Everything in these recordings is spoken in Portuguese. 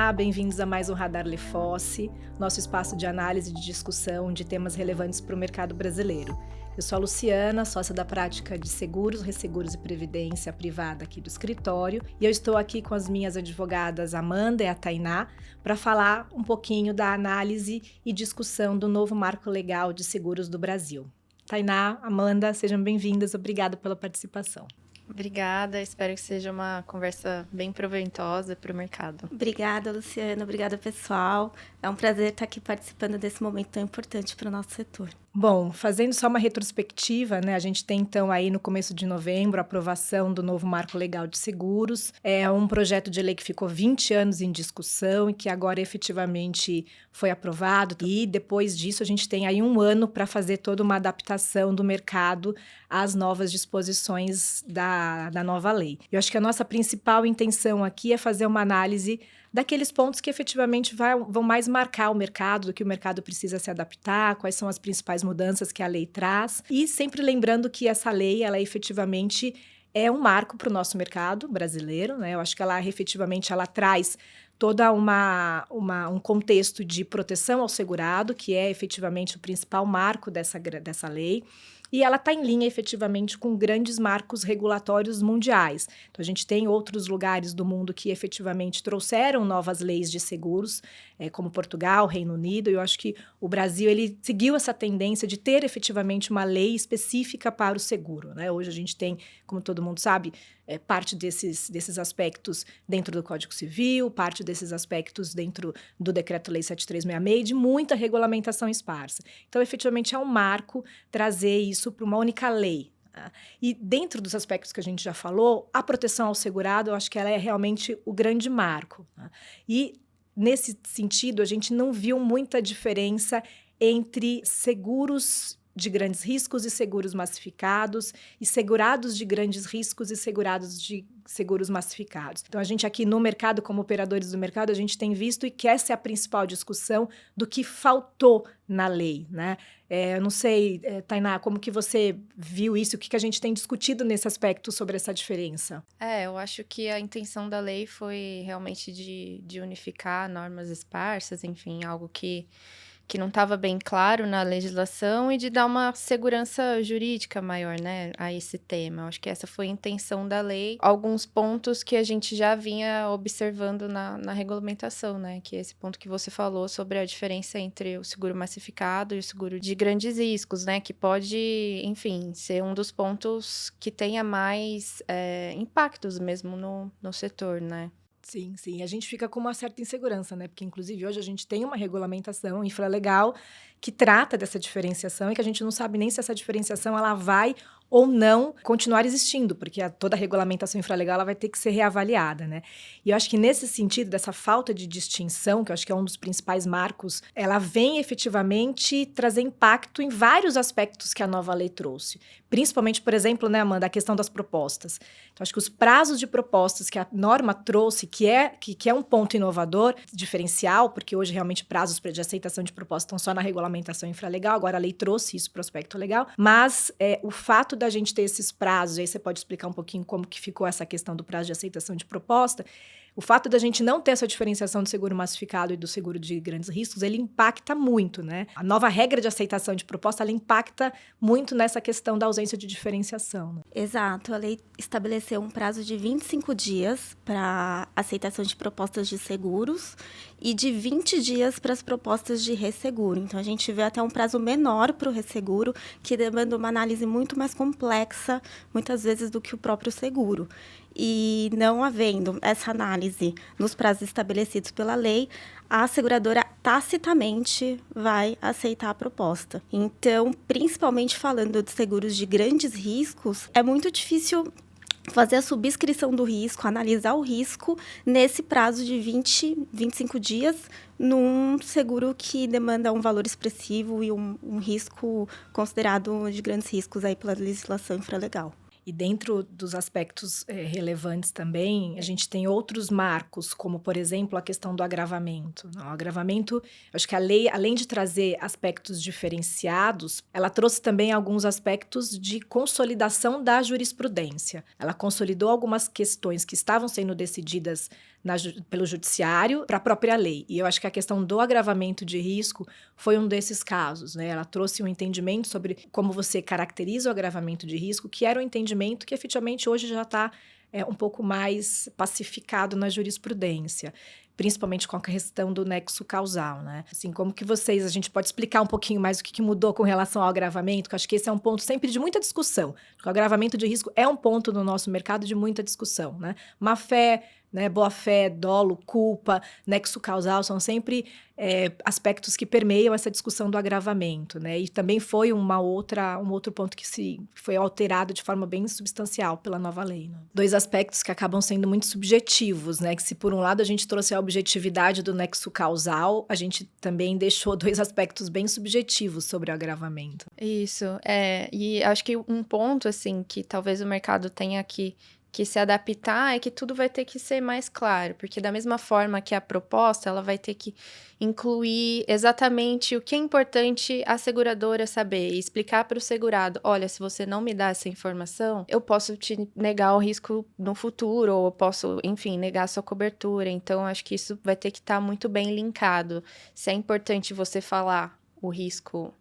Olá, bem-vindos a mais um Radar Lefosse, nosso espaço de análise e de discussão de temas relevantes para o mercado brasileiro. Eu sou a Luciana, sócia da prática de seguros, resseguros e previdência privada aqui do escritório, e eu estou aqui com as minhas advogadas Amanda e a Tainá para falar um pouquinho da análise e discussão do novo marco legal de seguros do Brasil. Tainá, Amanda, sejam bem-vindas, obrigada pela participação. Obrigada, espero que seja uma conversa bem proveitosa para o mercado. Obrigada, Luciana. Obrigada, pessoal. É um prazer estar aqui participando desse momento tão importante para o nosso setor. Bom, fazendo só uma retrospectiva, né? A gente tem então aí no começo de novembro a aprovação do novo Marco Legal de Seguros. É um projeto de lei que ficou 20 anos em discussão e que agora efetivamente foi aprovado. E depois disso a gente tem aí um ano para fazer toda uma adaptação do mercado às novas disposições da nova lei. Eu acho que a nossa principal intenção aqui é fazer uma análise daqueles pontos que efetivamente vão mais marcar o mercado, do que o mercado precisa se adaptar, quais são as principais mudanças que a lei traz. E sempre lembrando que essa lei, ela efetivamente é um marco para o nosso mercado brasileiro, né? Eu acho que ela efetivamente ela traz toda um contexto de proteção ao segurado, que é efetivamente o principal marco dessa lei. E ela está em linha, efetivamente, com grandes marcos regulatórios mundiais. Então, a gente tem outros lugares do mundo que, efetivamente, trouxeram novas leis de seguros, como Portugal, Reino Unido. E eu acho que o Brasil ele seguiu essa tendência de ter, efetivamente, uma lei específica para o seguro, né? Hoje a gente tem, como todo mundo sabe, parte desses aspectos dentro do Código Civil, parte desses aspectos dentro do Decreto-Lei 7366 e de muita regulamentação esparsa. Então, efetivamente, é um marco trazer isso para uma única lei. E dentro dos aspectos que a gente já falou, a proteção ao segurado, eu acho que ela é realmente o grande marco. E, nesse sentido, a gente não viu muita diferença entre seguros de grandes riscos e seguros massificados, e segurados de grandes riscos e segurados de seguros massificados. Então, a gente aqui no mercado, como operadores do mercado, a gente tem visto e que essa é a principal discussão do que faltou na lei, né? Eu não sei, Tainá, como que você viu isso? O que a gente tem discutido nesse aspecto sobre essa diferença? Eu acho que a intenção da lei foi realmente de unificar normas esparsas, enfim, algo que não estava bem claro na legislação e de dar uma segurança jurídica maior, né, a esse tema. Eu acho que essa foi a intenção da lei. Alguns pontos que a gente já vinha observando na regulamentação, né, que é esse ponto que você falou sobre a diferença entre o seguro massificado e o seguro de grandes riscos, né, que pode, enfim, ser um dos pontos que tenha mais impactos mesmo no setor, né. Sim, sim. A gente fica com uma certa insegurança, né? Porque, inclusive, hoje a gente tem uma regulamentação infralegal que trata dessa diferenciação e que a gente não sabe nem se essa diferenciação ela vai ou não continuar existindo, porque toda a regulamentação infralegal ela vai ter que ser reavaliada, né? E eu acho que nesse sentido, dessa falta de distinção, que eu acho que é um dos principais marcos, ela vem efetivamente trazer impacto em vários aspectos que a nova lei trouxe. Principalmente, por exemplo, né, Amanda, a questão das propostas. Então, acho que os prazos de propostas que a norma trouxe, que é um ponto inovador, diferencial, porque hoje realmente prazos de aceitação de propostas estão só na regulamentação infralegal, agora a lei trouxe isso para o aspecto legal, mas o fato da gente ter esses prazos, aí você pode explicar um pouquinho como que ficou essa questão do prazo de aceitação de proposta. O fato da gente não ter essa diferenciação do seguro massificado e do seguro de grandes riscos, ele impacta muito, né? A nova regra de aceitação de proposta, ela impacta muito nessa questão da ausência de diferenciação. Né? Exato. A lei estabeleceu um prazo de 25 dias para aceitação de propostas de seguros e de 20 dias para as propostas de resseguro. Então, a gente vê até um prazo menor para o resseguro, que demanda uma análise muito mais complexa, muitas vezes, do que o próprio seguro. E não havendo essa análise nos prazos estabelecidos pela lei, a seguradora tacitamente vai aceitar a proposta. Então, principalmente falando de seguros de grandes riscos, é muito difícil fazer a subscrição do risco, analisar o risco nesse prazo de 25 dias num seguro que demanda um valor expressivo e um risco considerado de grandes riscos aí pela legislação infralegal. E dentro dos aspectos relevantes também, a gente tem outros marcos, como, por exemplo, a questão do agravamento. O agravamento, acho que a lei, além de trazer aspectos diferenciados, ela trouxe também alguns aspectos de consolidação da jurisprudência. Ela consolidou algumas questões que estavam sendo decididas pelo judiciário para a própria lei. E eu acho que a questão do agravamento de risco foi um desses casos, né? Ela trouxe um entendimento sobre como você caracteriza o agravamento de risco, que era um entendimento que efetivamente hoje já está um pouco mais pacificado na jurisprudência, principalmente com a questão do nexo causal, né? Assim, como que a gente pode explicar um pouquinho mais o que mudou com relação ao agravamento, que eu acho que esse é um ponto sempre de muita discussão. O agravamento de risco é um ponto no nosso mercado de muita discussão, né? Má-fé, né, boa-fé, dolo, culpa, nexo causal, são sempre aspectos que permeiam essa discussão do agravamento, né? E também foi um outro ponto que foi alterado de forma bem substancial pela nova lei, né? Dois aspectos que acabam sendo muito subjetivos, né? Que se por um lado a gente trouxe a objetividade do nexo causal, a gente também deixou dois aspectos bem subjetivos sobre o agravamento. Isso, e acho que um ponto, assim, que talvez o mercado tenha que se adaptar é que tudo vai ter que ser mais claro, porque da mesma forma que a proposta, ela vai ter que incluir exatamente o que é importante a seguradora saber e explicar para o segurado, olha, se você não me dá essa informação, eu posso te negar o risco no futuro, ou eu posso, enfim, negar a sua cobertura. Então, acho que isso vai ter que estar muito bem linkado. Se é importante você falar o risco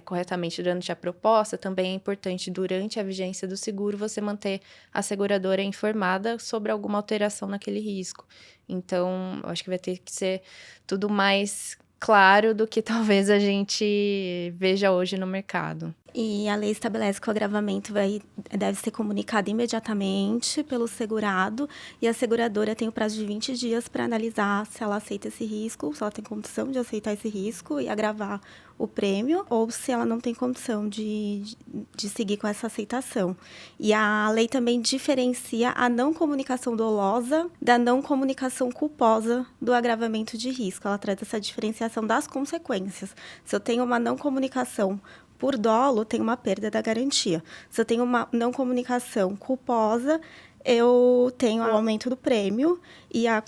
corretamente durante a proposta, também é importante, durante a vigência do seguro, você manter a seguradora informada sobre alguma alteração naquele risco. Então, acho que vai ter que ser tudo mais claro do que talvez a gente veja hoje no mercado. E a lei estabelece que o agravamento deve ser comunicado imediatamente pelo segurado, e a seguradora tem o prazo de 20 dias para analisar se ela aceita esse risco, se ela tem condição de aceitar esse risco e agravar o prêmio, ou se ela não tem condição de seguir com essa aceitação. E a lei também diferencia a não comunicação dolosa da não comunicação culposa do agravamento de risco. Ela traz essa diferenciação das consequências. Se eu tenho uma não comunicação por dolo, tem uma perda da garantia. Se eu tenho uma não comunicação culposa, eu tenho o aumento do prêmio,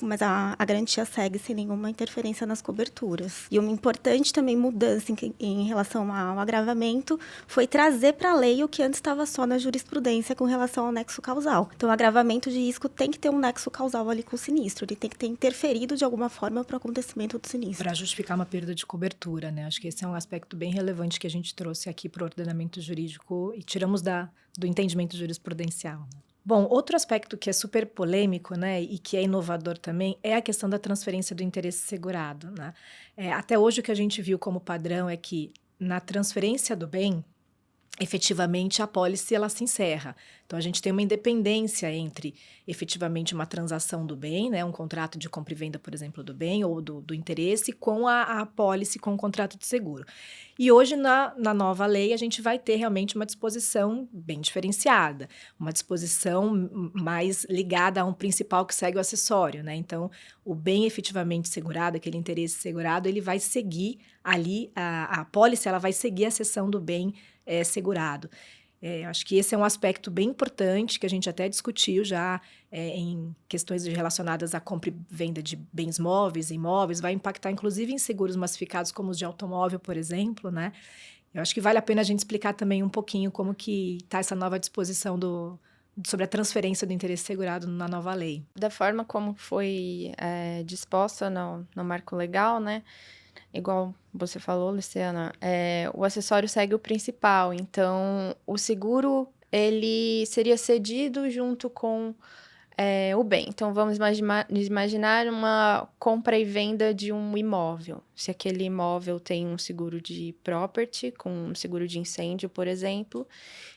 mas a garantia segue sem nenhuma interferência nas coberturas. E uma importante também mudança em relação ao agravamento foi trazer para a lei o que antes estava só na jurisprudência com relação ao nexo causal. Então, o agravamento de risco tem que ter um nexo causal ali com o sinistro, ele tem que ter interferido de alguma forma para o acontecimento do sinistro. Para justificar uma perda de cobertura, né? Acho que esse é um aspecto bem relevante que a gente trouxe aqui para o ordenamento jurídico e tiramos do entendimento jurisprudencial, né? Bom, outro aspecto que é super polêmico, né, e que é inovador também, é a questão da transferência do interesse segurado, né? Até hoje o que a gente viu como padrão é que na transferência do bem, efetivamente a apólice ela se encerra. Então a gente tem uma independência entre efetivamente uma transação do bem, né, um contrato de compra e venda, por exemplo, do bem ou do interesse com a apólice, com o contrato de seguro. E hoje na nova lei a gente vai ter realmente uma disposição bem diferenciada, uma disposição mais ligada a um principal que segue o acessório, né? Então o bem efetivamente segurado, aquele interesse segurado, ele vai seguir ali, a apólice ela vai seguir a cessão do bem segurado. Acho que esse é um aspecto bem importante que a gente até discutiu já em questões relacionadas à compra e venda de bens móveis e imóveis, vai impactar inclusive em seguros massificados como os de automóvel, por exemplo, né? Eu acho que vale a pena a gente explicar também um pouquinho como que está essa nova disposição sobre a transferência do interesse segurado na nova lei. Da forma como foi disposta no marco legal, né? Igual você falou, Luciana, o acessório segue o principal. Então, o seguro, ele seria cedido junto com o bem. Então, vamos imaginar uma compra e venda de um imóvel. Se aquele imóvel tem um seguro de property, com um seguro de incêndio, por exemplo,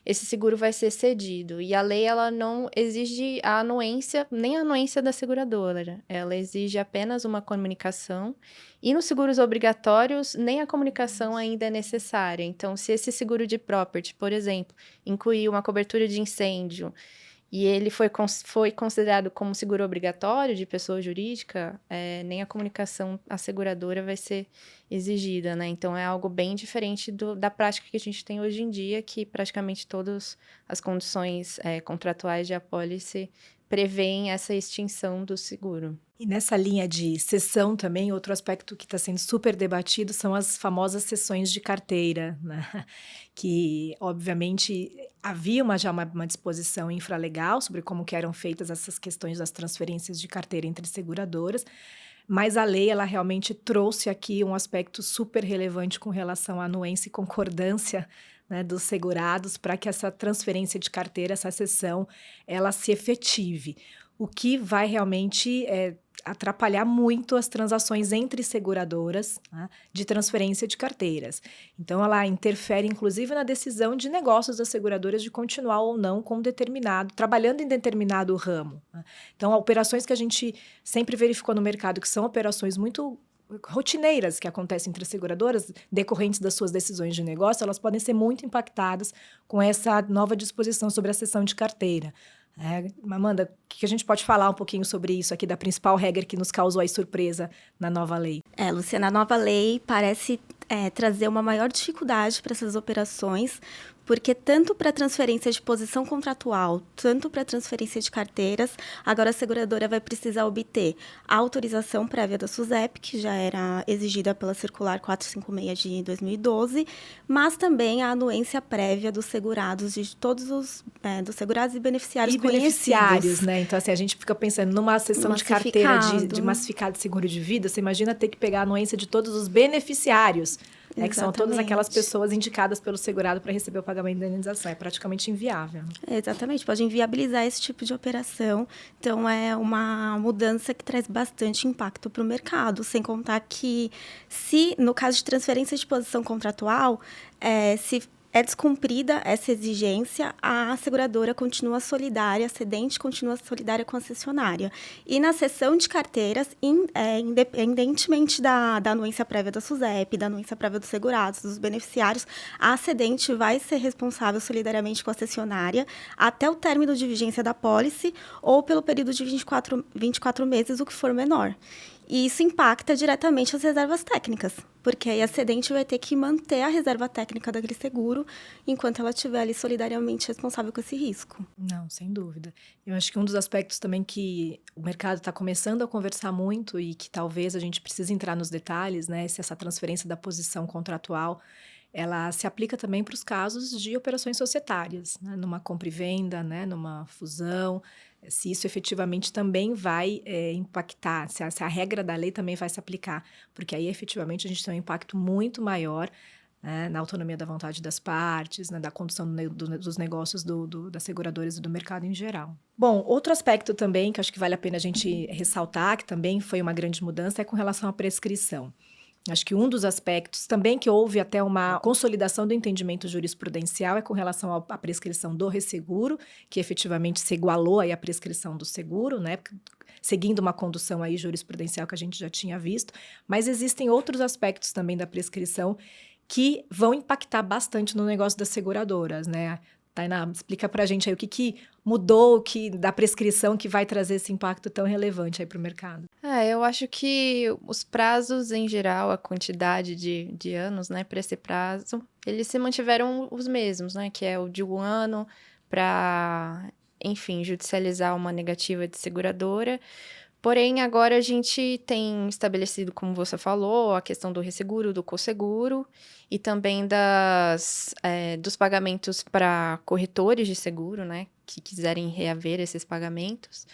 esse seguro vai ser cedido. E a lei, ela não exige a anuência, nem a anuência da seguradora. Ela exige apenas uma comunicação. E nos seguros obrigatórios, nem a comunicação ainda é necessária. Então, se esse seguro de property, por exemplo, incluir uma cobertura de incêndio, e ele foi considerado como seguro obrigatório de pessoa jurídica, nem a comunicação asseguradora vai ser exigida, né? Então, é algo bem diferente da prática que a gente tem hoje em dia, que praticamente todas as condições contratuais de apólice prevêem essa extinção do seguro. E nessa linha de cessão também, outro aspecto que está sendo super debatido são as famosas cessões de carteira, né? Que, obviamente, havia já uma disposição infralegal sobre como que eram feitas essas questões das transferências de carteira entre seguradoras, mas a lei ela realmente trouxe aqui um aspecto super relevante com relação à anuência e concordância, né, dos segurados para que essa transferência de carteira, essa cessão, ela se efetive. O que vai realmente atrapalhar muito as transações entre seguradoras, né, de transferência de carteiras. Então, ela interfere, inclusive, na decisão de negócios das seguradoras de continuar ou não trabalhando em determinado ramo, né? Então, operações que a gente sempre verificou no mercado, que são operações muito rotineiras que acontecem entre as seguradoras, decorrentes das suas decisões de negócio, elas podem ser muito impactadas com essa nova disposição sobre a cessão de carteira. Amanda, o que a gente pode falar um pouquinho sobre isso aqui, da principal regra que nos causou aí surpresa na nova lei? Luciana, a nova lei parece trazer uma maior dificuldade para essas operações, porque tanto para transferência de posição contratual, tanto para transferência de carteiras, agora a seguradora vai precisar obter a autorização prévia da SUSEP, que já era exigida pela Circular 456 de 2012, mas também a anuência prévia dos segurados, de todos os dos segurados e beneficiários beneficiários, né? Então, assim, a gente fica pensando numa sessão de carteira de massificado de seguro de vida, você imagina ter que pegar a anuência de todos os beneficiários, né, que são todas aquelas pessoas indicadas pelo segurado para receber o pagamento da indenização. É praticamente inviável. Exatamente, pode inviabilizar esse tipo de operação. Então, é uma mudança que traz bastante impacto para o mercado. Sem contar que, se no caso de transferência de posição contratual, se é descumprida essa exigência, a seguradora continua solidária, a cedente continua solidária com a cessionária. E na cessão de carteiras, independentemente da anuência prévia da SUSEP, da anuência prévia dos segurados, dos beneficiários, a cedente vai ser responsável solidariamente com a cessionária até o término de vigência da pólice ou pelo período de 24 meses, o que for menor. E isso impacta diretamente as reservas técnicas, porque aí a cedente vai ter que manter a reserva técnica daquele seguro enquanto ela estiver ali solidariamente responsável com esse risco. Não, sem dúvida. Eu acho que um dos aspectos também que o mercado está começando a conversar muito e que talvez a gente precise entrar nos detalhes, né, se essa transferência da posição contratual ela se aplica também para os casos de operações societárias, né, numa compra e venda, né, numa fusão, se isso efetivamente também vai impactar, se a regra da lei também vai se aplicar, porque aí efetivamente a gente tem um impacto muito maior, né, na autonomia da vontade das partes, né, da condução dos negócios das seguradoras e do mercado em geral. Bom, outro aspecto também que acho que vale a pena a gente ressaltar, que também foi uma grande mudança, é com relação à prescrição. Acho que um dos aspectos também que houve até uma consolidação do entendimento jurisprudencial é com relação à prescrição do resseguro, que efetivamente se igualou aí à prescrição do seguro, né? Seguindo uma condução aí jurisprudencial que a gente já tinha visto, mas existem outros aspectos também da prescrição que vão impactar bastante no negócio das seguradoras, né? Tainá, explica pra gente aí o que mudou da prescrição que vai trazer esse impacto tão relevante aí para o mercado. Eu acho que os prazos em geral, a quantidade de anos, né, para esse prazo, eles se mantiveram os mesmos, né, que é o de 1 ano para, enfim, judicializar uma negativa de seguradora. Porém, agora a gente tem estabelecido, como você falou, a questão do resseguro, do cosseguro e também dos pagamentos para corretores de seguro, né, que quiserem reaver esses pagamentos.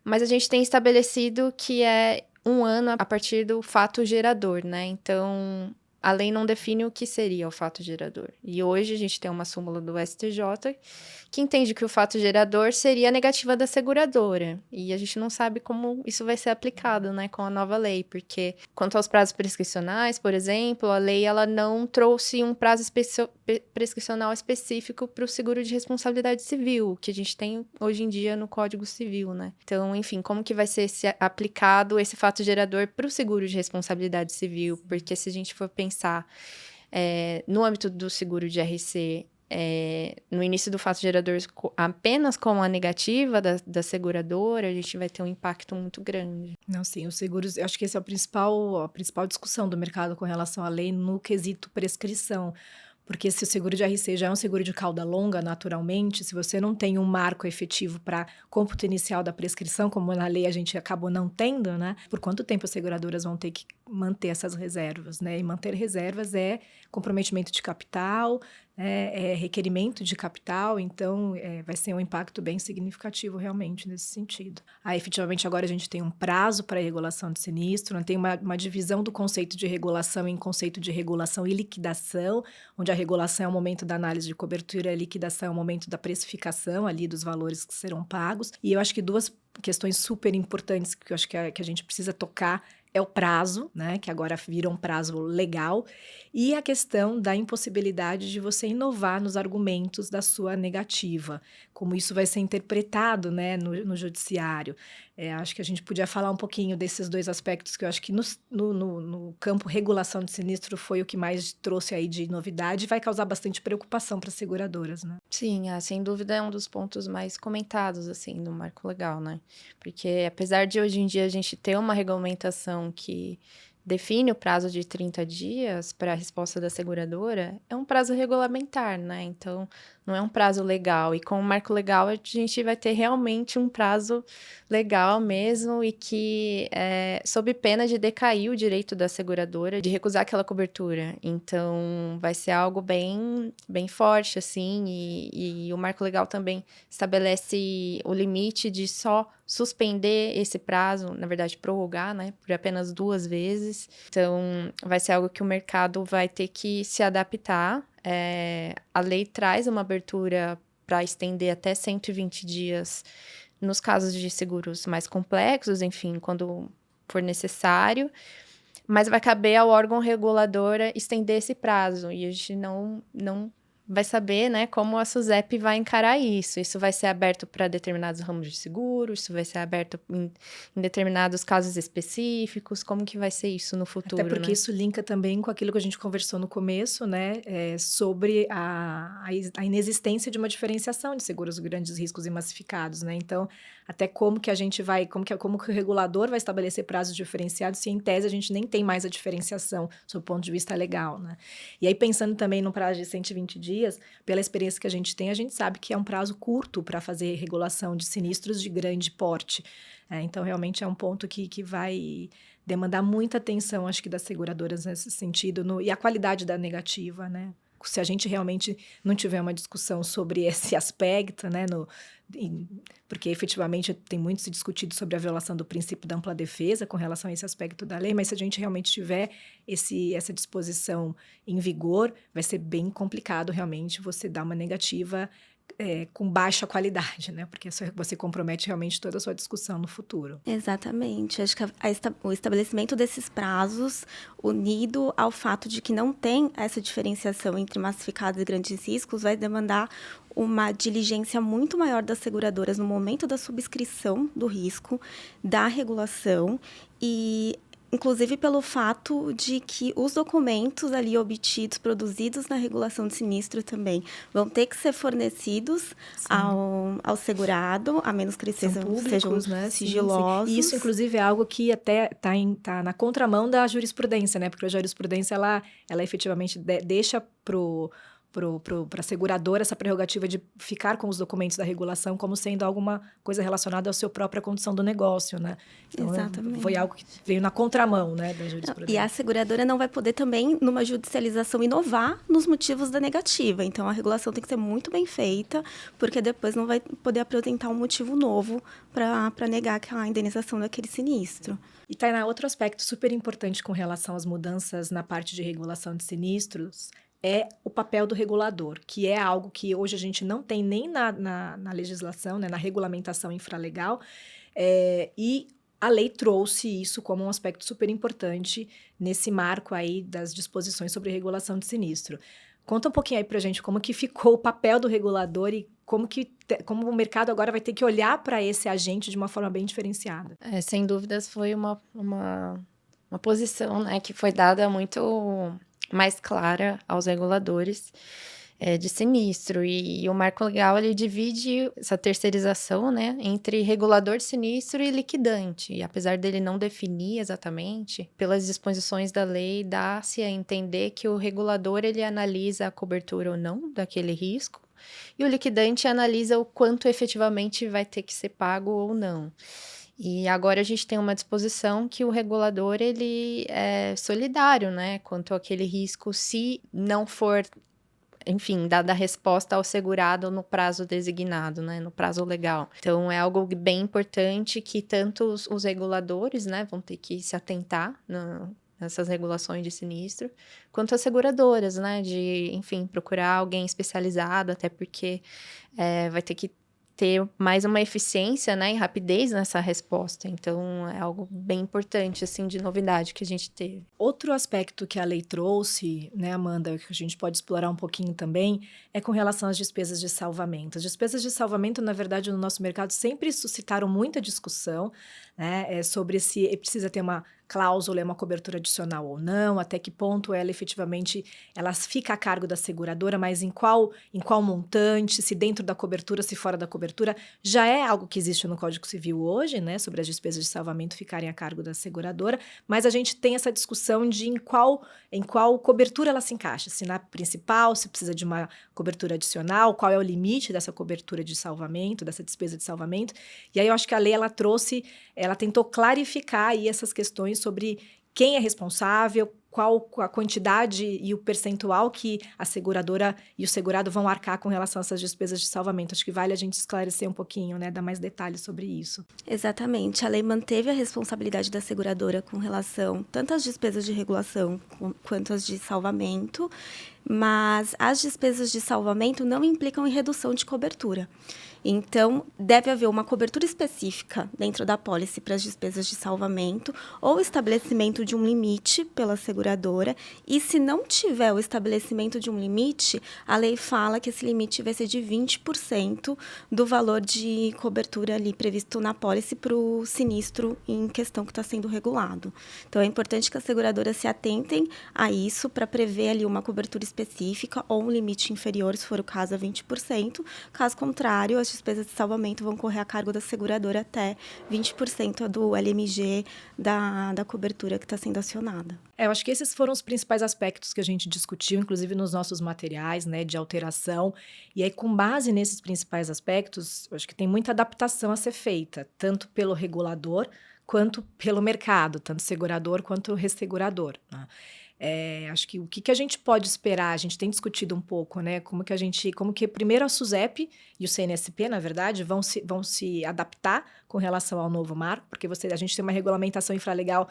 Mas a gente tem estabelecido que é 1 ano a partir do fato gerador, né? Então, a lei não define o que seria o fato gerador. E hoje a gente tem uma súmula do STJ que entende que o fato gerador seria a negativa da seguradora. E a gente não sabe como isso vai ser aplicado, né, com a nova lei, porque quanto aos prazos prescricionais, por exemplo, a lei ela não trouxe um prazo prescricional específico para o seguro de responsabilidade civil, que a gente tem hoje em dia no Código Civil, né? Então, enfim, como que vai ser aplicado esse fato gerador para o seguro de responsabilidade civil? Porque se a gente for pensar no âmbito do seguro de RC, no início do fato gerador apenas com a negativa da seguradora, a gente vai ter um impacto muito grande. Não, sim, os seguros, eu acho que esse é a principal discussão do mercado com relação à lei no quesito prescrição. Porque se o seguro de RC já é um seguro de cauda longa, naturalmente, se você não tem um marco efetivo para cômputo inicial da prescrição, como na lei a gente acabou não tendo, né? Por quanto tempo as seguradoras vão ter que manter essas reservas, né? E manter reservas é comprometimento de capital, é requerimento de capital, então vai ser um impacto bem significativo realmente nesse sentido. Aí, efetivamente, agora a gente tem um prazo para a regulação de sinistro, tem uma divisão do conceito de regulação em conceito de regulação e liquidação, onde a regulação é o momento da análise de cobertura, a liquidação é o momento da precificação ali dos valores que serão pagos. E eu acho que duas questões super importantes que eu acho que a gente precisa tocar é o prazo, né, que agora vira um prazo legal, e a questão da impossibilidade de você inovar nos argumentos da sua negativa, como isso vai ser interpretado, né, no judiciário. Acho que a gente podia falar um pouquinho desses dois aspectos que eu acho que no campo regulação de sinistro foi o que mais trouxe aí de novidade e vai causar bastante preocupação para as seguradoras, né? Sim, sem dúvida é um dos pontos mais comentados, assim, no marco legal, né? Porque apesar de hoje em dia a gente ter uma regulamentação que define o prazo de 30 dias para a resposta da seguradora, é um prazo regulamentar, né? Então, não é um prazo legal. E com o marco legal, a gente vai ter realmente um prazo legal mesmo e que sob pena de decair o direito da seguradora de recusar aquela cobertura. Então, vai ser algo bem, bem forte, assim, e o marco legal também estabelece o limite de só suspender esse prazo, na verdade, prorrogar, né, por apenas 2 vezes. Então, vai ser algo que o mercado vai ter que se adaptar. A lei traz uma abertura para estender até 120 dias nos casos de seguros mais complexos, enfim, quando for necessário, mas vai caber ao órgão regulador estender esse prazo, e a gente não vai saber, né, como a SUSEP vai encarar isso. Isso vai ser aberto para determinados ramos de seguros, isso vai ser aberto em determinados casos específicos, como que vai ser isso no futuro, até porque né? isso linka também com aquilo que a gente conversou no começo, né, sobre a inexistência de uma diferenciação de seguros de grandes riscos e massificados, né? Então, até como que a gente vai, como que o regulador vai estabelecer prazos diferenciados se em tese a gente nem tem mais a diferenciação sob o ponto de vista legal, né? E aí pensando também no prazo de 120 dias, pela experiência que a gente tem, a gente sabe que é um prazo curto para fazer regulação de sinistros de grande porte. Então, realmente é um ponto que vai demandar muita atenção, acho que das seguradoras nesse sentido, e a qualidade da negativa, né? Se a gente realmente não tiver uma discussão sobre esse aspecto, né, porque efetivamente tem muito se discutido sobre a violação do princípio da ampla defesa com relação a esse aspecto da lei, mas se a gente realmente tiver essa disposição em vigor, vai ser bem complicado realmente você dar uma negativa com baixa qualidade, né? Porque você compromete realmente toda a sua discussão no futuro. Exatamente. Acho que o estabelecimento desses prazos, unido ao fato de que não tem essa diferenciação entre massificados e grandes riscos, vai demandar uma diligência muito maior das seguradoras no momento da subscrição do risco, da regulação e inclusive pelo fato de que os documentos ali obtidos, produzidos na regulação de sinistro também, vão ter que ser fornecidos ao segurado, a menos que eles sejam né? Sigilosos. Sim. E isso, inclusive, é algo que até está na contramão da jurisprudência, né? Porque a jurisprudência, ela efetivamente deixa para a seguradora essa prerrogativa de ficar com os documentos da regulação como sendo alguma coisa relacionada à sua própria condição do negócio, né? Então, exatamente. Foi algo que veio na contramão, né, da jurisprudência. E a seguradora não vai poder também, numa judicialização, inovar nos motivos da negativa. Então, a regulação tem que ser muito bem feita, porque depois não vai poder apresentar um motivo novo para negar a indenização daquele sinistro. E, Tainá, outro aspecto super importante com relação às mudanças na parte de regulação de sinistros é o papel do regulador, que é algo que hoje a gente não tem nem na legislação, né, na regulamentação infralegal, e a lei trouxe isso como um aspecto super importante nesse marco aí das disposições sobre regulação de sinistro. Conta um pouquinho aí pra gente como que ficou o papel do regulador e como o mercado agora vai ter que olhar para esse agente de uma forma bem diferenciada. Sem dúvidas foi uma posição, né, que foi dada muito mais clara aos reguladores de sinistro. E o marco legal, ele divide essa terceirização, né, entre regulador de sinistro e liquidante. E apesar dele não definir exatamente, pelas disposições da lei, dá-se a entender que o regulador, ele analisa a cobertura ou não daquele risco, e o liquidante analisa o quanto efetivamente vai ter que ser pago ou não. E agora a gente tem uma disposição que o regulador ele é solidário, né, quanto àquele risco, se não for, enfim, dada a resposta ao segurado no prazo designado, né, no prazo legal. Então, é algo bem importante que tanto os reguladores, né, vão ter que se atentar nessas regulações de sinistro, quanto as seguradoras, né, de, enfim, procurar alguém especializado, até porque vai ter que ter mais uma eficiência, né, e rapidez nessa resposta. Então, é algo bem importante, assim, de novidade que a gente teve. Outro aspecto que a lei trouxe, né, Amanda, que a gente pode explorar um pouquinho também, é com relação às despesas de salvamento. As despesas de salvamento, na verdade, no nosso mercado sempre suscitaram muita discussão, né, sobre se precisa ter uma cláusula, uma cobertura adicional ou não, até que ponto ela efetivamente ela fica a cargo da seguradora, mas em qual montante, se dentro da cobertura, se fora da cobertura, já é algo que existe no Código Civil hoje, né, sobre as despesas de salvamento ficarem a cargo da seguradora, mas a gente tem essa discussão de em qual cobertura ela se encaixa, se na principal, se precisa de uma cobertura adicional, qual é o limite dessa cobertura de salvamento, dessa despesa de salvamento. E aí eu acho que a lei ela tentou clarificar aí essas questões sobre quem é responsável, qual a quantidade e o percentual que a seguradora e o segurado vão arcar com relação a essas despesas de salvamento. Acho que vale a gente esclarecer um pouquinho, né, dar mais detalhes sobre isso. Exatamente. A lei manteve a responsabilidade da seguradora com relação tanto às despesas de regulação quanto às de salvamento, mas as despesas de salvamento não implicam em redução de cobertura. Então, deve haver uma cobertura específica dentro da pólice para as despesas de salvamento ou estabelecimento de um limite pela seguradora. E se não tiver o estabelecimento de um limite, a lei fala que esse limite vai ser de 20% do valor de cobertura ali previsto na pólice para o sinistro em questão que está sendo regulado. Então, é importante que as seguradoras se atentem a isso para prever ali uma cobertura específica ou um limite inferior, se for o caso, a 20%. Caso contrário, as despesas de salvamento vão correr a cargo da seguradora até 20% do LMG da cobertura que está sendo acionada. Eu acho que esses foram os principais aspectos que a gente discutiu, inclusive nos nossos materiais, né, de alteração. E aí, com base nesses principais aspectos, eu acho que tem muita adaptação a ser feita, tanto pelo regulador quanto pelo mercado, tanto segurador quanto ressegurador, né? Acho que o que a gente pode esperar, a gente tem discutido um pouco, né? Como que primeiro a SUSEP e o CNSP, na verdade, vão se adaptar com relação ao novo marco, porque a gente tem uma regulamentação infralegal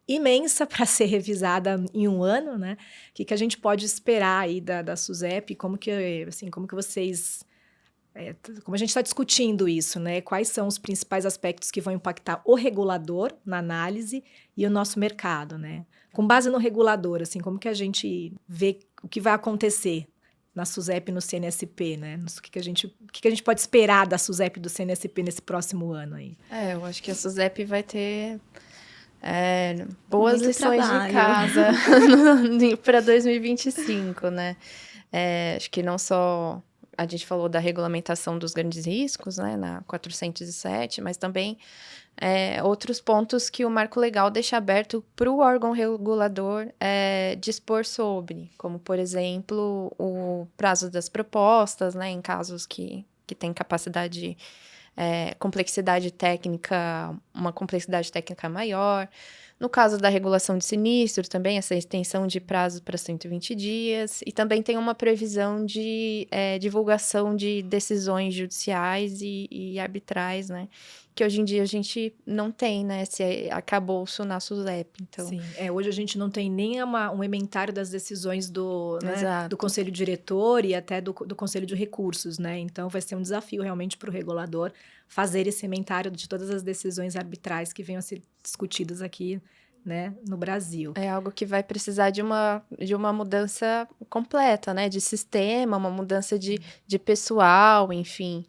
imensa para ser revisada em um ano, né? O que a gente pode esperar aí da SUSEP, como que vocês... como a gente está discutindo isso, né? Quais são os principais aspectos que vão impactar o regulador na análise e o nosso mercado, né? Com base no regulador, assim, como que a gente vê o que vai acontecer na SUSEP e no CNSP, né? O que a gente pode esperar da SUSEP e do CNSP nesse próximo ano aí? Eu acho que a SUSEP vai ter boas Muito lições trabalho. de casa para 2025, né? Acho que não só a gente falou da regulamentação dos grandes riscos, né, na 407, mas também outros pontos que o marco legal deixa aberto para o órgão regulador dispor sobre, como, por exemplo, o prazo das propostas, né, em casos que tem capacidade, complexidade técnica, uma complexidade técnica maior. No caso da regulação de sinistro, também essa extensão de prazo para 120 dias. E também tem uma previsão de divulgação de decisões judiciais e arbitrais, né? Que hoje em dia a gente não tem, né? Esse arcabouço na SUSEP. Então... Sim, hoje a gente não tem nem um ementário das decisões do Conselho Diretor e até do Conselho de Recursos, né? Então, vai ser um desafio realmente para o regulador fazer esse inventário de todas as decisões arbitrais que venham a ser discutidas aqui, né, no Brasil. É algo que vai precisar de uma mudança completa, né? De sistema, uma mudança de pessoal, enfim.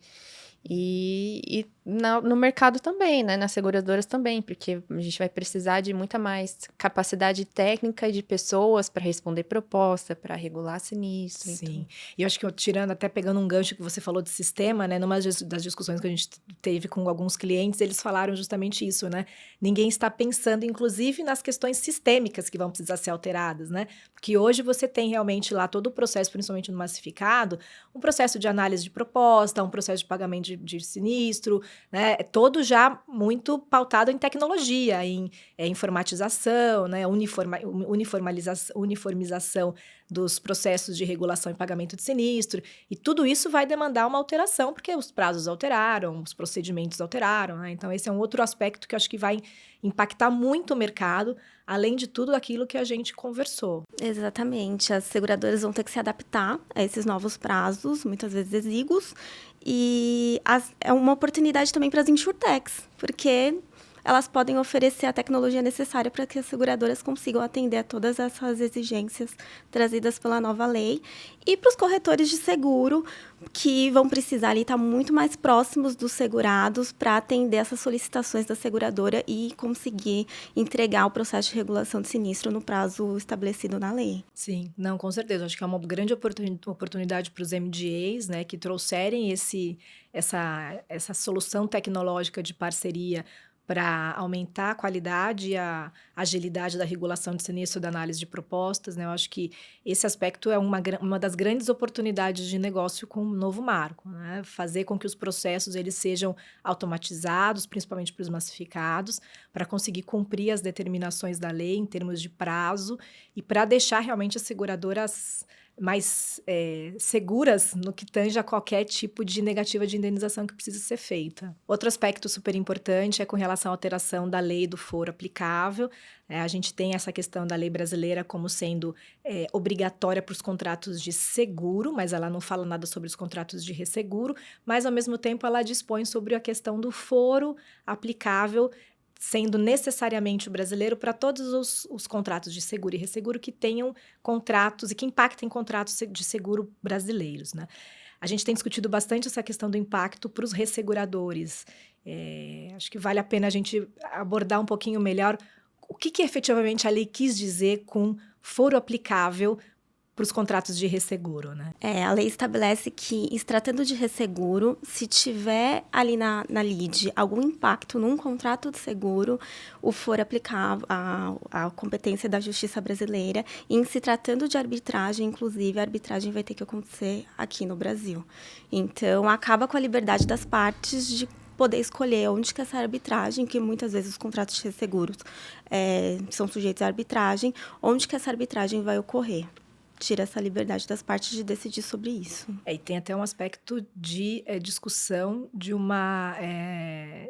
E no mercado também, né? Nas seguradoras também, porque a gente vai precisar de muita mais capacidade técnica e de pessoas para responder proposta, para regular sinistro. Sim, então. E eu acho que até pegando um gancho que você falou de sistema, né? Numa das discussões que a gente teve com alguns clientes, eles falaram justamente isso, né? Ninguém está pensando, inclusive, nas questões sistêmicas que vão precisar ser alteradas, né? Porque hoje você tem realmente lá todo o processo, principalmente no massificado, um processo de análise de proposta, um processo de pagamento de sinistro, né, é todo já muito pautado em tecnologia, em informatização, né, uniformização dos processos de regulação e pagamento de sinistro, e tudo isso vai demandar uma alteração, porque os prazos alteraram, os procedimentos alteraram, né? Então esse é um outro aspecto que eu acho que vai impactar muito o mercado, além de tudo aquilo que a gente conversou. Exatamente. As seguradoras vão ter que se adaptar a esses novos prazos, muitas vezes exíguos, e é uma oportunidade também para as insurtechs, porque elas podem oferecer a tecnologia necessária para que as seguradoras consigam atender a todas essas exigências trazidas pela nova lei. E para os corretores de seguro, que vão precisar ali estar muito mais próximos dos segurados para atender essas solicitações da seguradora e conseguir entregar o processo de regulação de sinistro no prazo estabelecido na lei. Sim, não, com certeza. Acho que é uma grande oportunidade para os MGAs, né, que trouxerem essa solução tecnológica de parceria para aumentar a qualidade e a agilidade da regulação de sinistro da análise de propostas, né? Eu acho que esse aspecto é uma das grandes oportunidades de negócio com o novo marco, né? Fazer com que os processos eles sejam automatizados, principalmente para os massificados, para conseguir cumprir as determinações da lei em termos de prazo e para deixar realmente as seguradoras mais seguras no que tange a qualquer tipo de negativa de indenização que precisa ser feita. Outro aspecto super importante é com relação à alteração da lei do foro aplicável. A gente tem essa questão da lei brasileira como sendo obrigatória para os contratos de seguro, mas ela não fala nada sobre os contratos de resseguro, mas ao mesmo tempo ela dispõe sobre a questão do foro aplicável sendo necessariamente o brasileiro para todos os contratos de seguro e resseguro que tenham contratos e que impactem contratos de seguro brasileiros, né? A gente tem discutido bastante essa questão do impacto para os resseguradores. Acho que vale a pena a gente abordar um pouquinho melhor o que efetivamente a lei quis dizer com foro aplicável para os contratos de resseguro, né? A lei estabelece que, em se tratando de resseguro, se tiver ali na lide algum impacto num contrato de seguro, o for aplicável à competência da Justiça brasileira. E, em se tratando de arbitragem, inclusive, a arbitragem vai ter que acontecer aqui no Brasil. Então, acaba com a liberdade das partes de poder escolher onde que essa arbitragem, que muitas vezes os contratos de resseguros são sujeitos à arbitragem, onde que essa arbitragem vai ocorrer. Tira essa liberdade das partes de decidir sobre isso. E tem até um aspecto de discussão de uma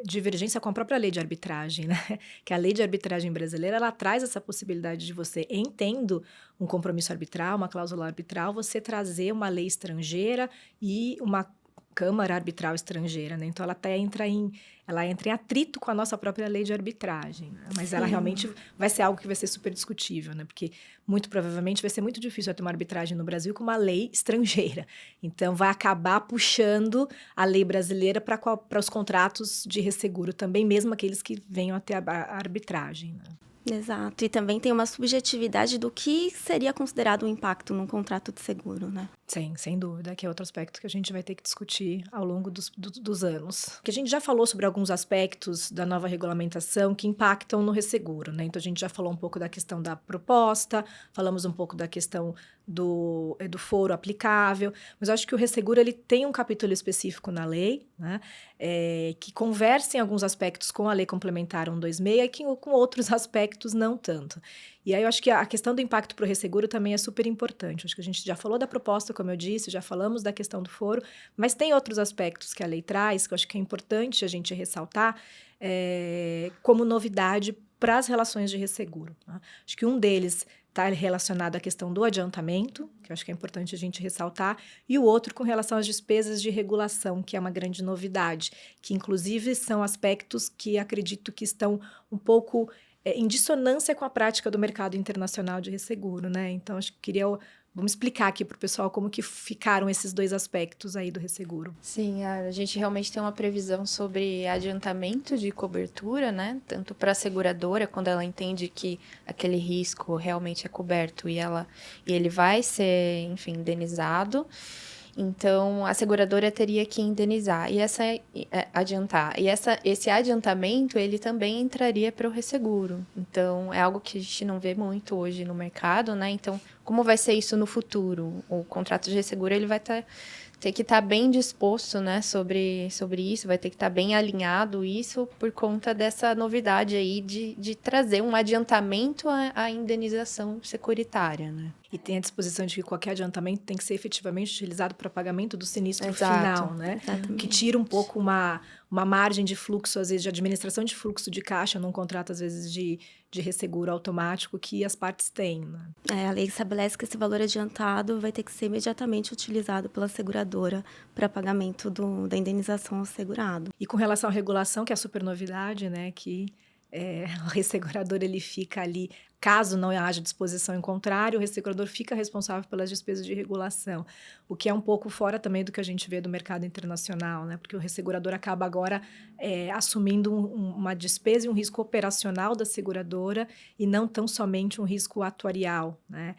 divergência com a própria lei de arbitragem, né? Que a lei de arbitragem brasileira, ela traz essa possibilidade de você, tendo um compromisso arbitral, uma cláusula arbitral, você trazer uma lei estrangeira e uma câmara arbitral estrangeira, né? Então, ela entra em atrito com a nossa própria lei de arbitragem, né? Mas ela realmente vai ser algo que vai ser super discutível, né? Porque, muito provavelmente, vai ser muito difícil ter uma arbitragem no Brasil com uma lei estrangeira. Então, vai acabar puxando a lei brasileira para os contratos de resseguro também, mesmo aqueles que venham a ter a arbitragem, né? Exato. E também tem uma subjetividade do que seria considerado um impacto num contrato de seguro, né? Sim, sem dúvida, que é outro aspecto que a gente vai ter que discutir ao longo dos anos. Que a gente já falou sobre alguns aspectos da nova regulamentação que impactam no resseguro, né? Então, a gente já falou um pouco da questão da proposta, falamos um pouco da questão do foro aplicável, mas eu acho que o resseguro ele tem um capítulo específico na lei, né? Que conversa em alguns aspectos com a Lei Complementar 126 e que com outros aspectos não tanto. E aí eu acho que a questão do impacto para o resseguro também é super importante. Acho que a gente já falou da proposta, como eu disse, já falamos da questão do foro, mas tem outros aspectos que a lei traz, que eu acho que é importante a gente ressaltar como novidade para as relações de resseguro, né? Acho que um deles está relacionado à questão do adiantamento, que eu acho que é importante a gente ressaltar, e o outro com relação às despesas de regulação, que é uma grande novidade, que inclusive são aspectos que acredito que estão um pouco em dissonância com a prática do mercado internacional de resseguro, né? Então, acho que vamos explicar aqui para o pessoal como que ficaram esses dois aspectos aí do resseguro. Sim, a gente realmente tem uma previsão sobre adiantamento de cobertura, né? Tanto para a seguradora, quando ela entende que aquele risco realmente é coberto e ele vai ser, enfim, indenizado. Então, a seguradora teria que indenizar e adiantar. E esse adiantamento, ele também entraria para o resseguro. Então, é algo que a gente não vê muito hoje no mercado, né? Então, como vai ser isso no futuro? O contrato de resseguro, ele vai estar ter que estar bem disposto, né, sobre isso, vai ter que estar bem alinhado isso por conta dessa novidade aí de trazer um adiantamento à indenização securitária, né? E tem a disposição de que qualquer adiantamento tem que ser efetivamente utilizado para pagamento do sinistro Exato, final, né? exatamente. Que tira um pouco uma margem de fluxo, às vezes, de administração de fluxo de caixa num contrato, às vezes, de resseguro automático que as partes têm, né? A lei estabelece que esse valor adiantado vai ter que ser imediatamente utilizado pela seguradora para pagamento da indenização ao segurado. E com relação à regulação, que é a super novidade, né? Que o ressegurador, ele fica ali, caso não haja disposição em contrário, o ressegurador fica responsável pelas despesas de regulação, o que é um pouco fora também do que a gente vê do mercado internacional, né? Porque o ressegurador acaba agora assumindo uma despesa e um risco operacional da seguradora e não tão somente um risco atuarial, né?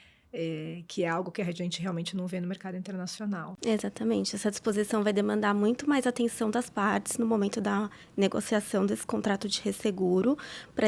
Que é algo que a gente realmente não vê no mercado internacional. Exatamente. Essa disposição vai demandar muito mais atenção das partes no momento da negociação desse contrato de resseguro, para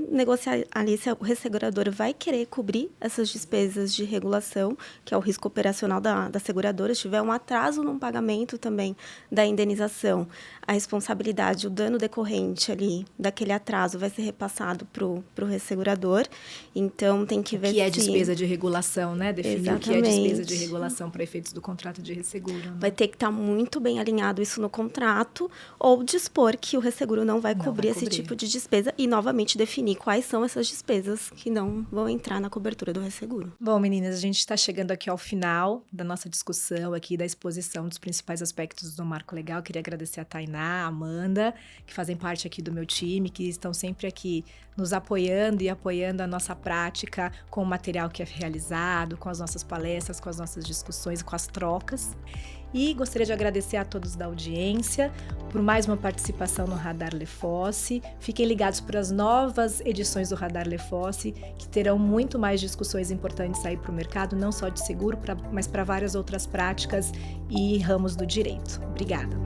negociar ali se o ressegurador vai querer cobrir essas despesas de regulação, que é o risco operacional da seguradora. Se tiver um atraso no pagamento também da indenização, a responsabilidade, o dano decorrente ali daquele atraso vai ser repassado para o ressegurador. Então, tem que ver que é despesa de regulação, né? Definir o que é Exatamente. despesa de regulação para efeitos do contrato de resseguro. Né? Vai ter que estar muito bem alinhado isso no contrato ou dispor que o resseguro não vai cobrir esse tipo de despesa e, novamente, definir quais são essas despesas que não vão entrar na cobertura do resseguro. Bom, meninas, a gente está chegando aqui ao final da nossa discussão aqui, da exposição dos principais aspectos do marco legal. Queria agradecer a Tainá, a Amanda, que fazem parte aqui do meu time, que estão sempre aqui nos apoiando e apoiando a nossa prática com o material que é realizado, com as nossas palestras, com as nossas discussões, com as trocas. E gostaria de agradecer a todos da audiência por mais uma participação no Radar Lefosse. Fiquem ligados para as novas edições do Radar Lefosse, que terão muito mais discussões importantes aí para o mercado, não só de seguro, mas para várias outras práticas e ramos do direito. Obrigada.